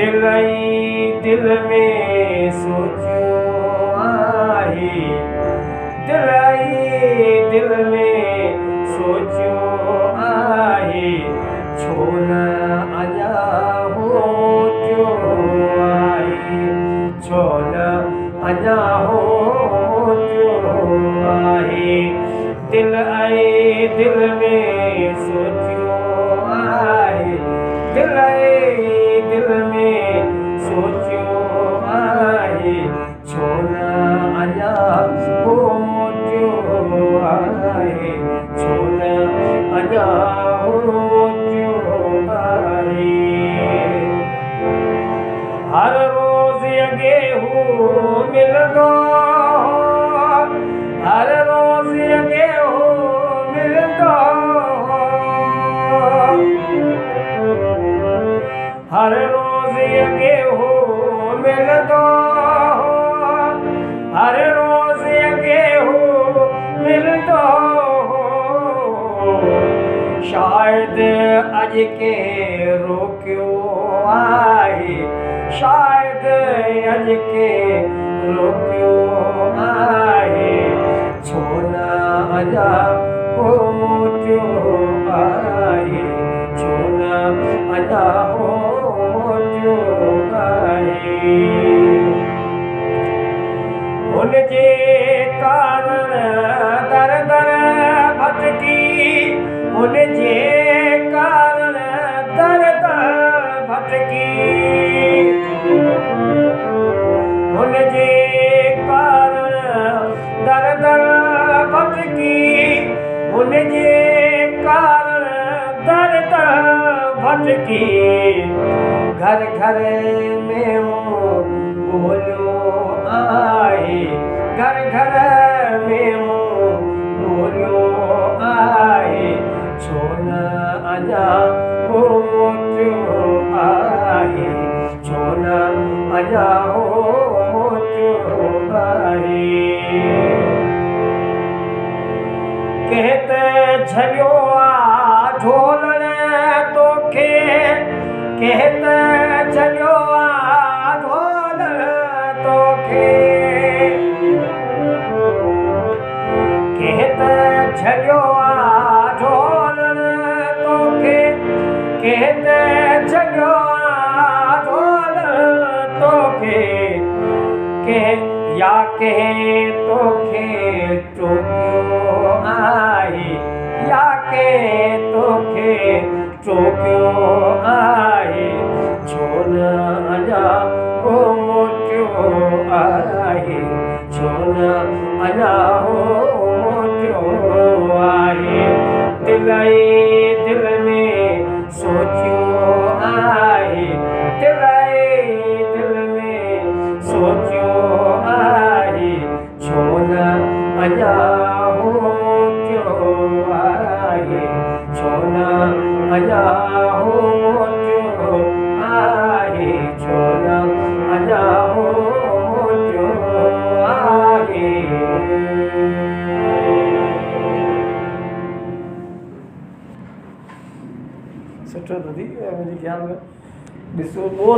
दिल ई दिल में सोचियो आहे, दिल ई दिल में सोचियो आहे, छो न अञा होटियो आहे, छो न अञा होटियो आहे। दिल ई दिल में सोचियो आहे, दिल ई दिल में सोचियो आहे, छो न अञा होटियो आहे, छो न अञा होटियो आहे। हर रोज़ अॻे हू मिलंदो, हर रोज़ अॻे हू मिलंदो, हर रोज़ अॻे हू मिलंदो, हर रोज़ अॻे हू मिलंदो। शायदि अॼु कंहिं रोकियो आहे, शायदि अॼु कंहिं रोकियो आहे, छो न अञा होटियो आहे, छो न अञा होटियो आहे। हुनजे कारण दर दर भटकी, हुनजे कारण दर दर भटकी, हुनजे कारण दर दर भटकी, हुनजे कारण दर दर भटकी। घर घर में मूं ॻोल्हियो आहे, घर घर में मूं ॻोल्हियो आहे, छो न अञा होटियो आहे, छो न अञा होटियो आहे। कंहिं त झलियो आहे ढोलण तोखे, कंहिं त झलियो आहे ढोलण तोखे, कंहिं त झलियो आहे ढोलण तोखे, कंहिं त झलियो आहे ढोलण तोखे, कंहिं या कंहिं तोखे टोकियो आहे, या कंहिं तोखे टोकियो आहे, छो न अञा होटियो आहे, छो न अञा होटियो आहे। दिल ई दिल में सोचियो आहे, दिल ई दिल में सोचियो आहे, छो न अञा होटियो आहे, छो न अञा होटियो आहे, छो न अञा होटियो आहे। सुठो दीदी, मुंहिंजे ख़्याल में ॾिसो बोल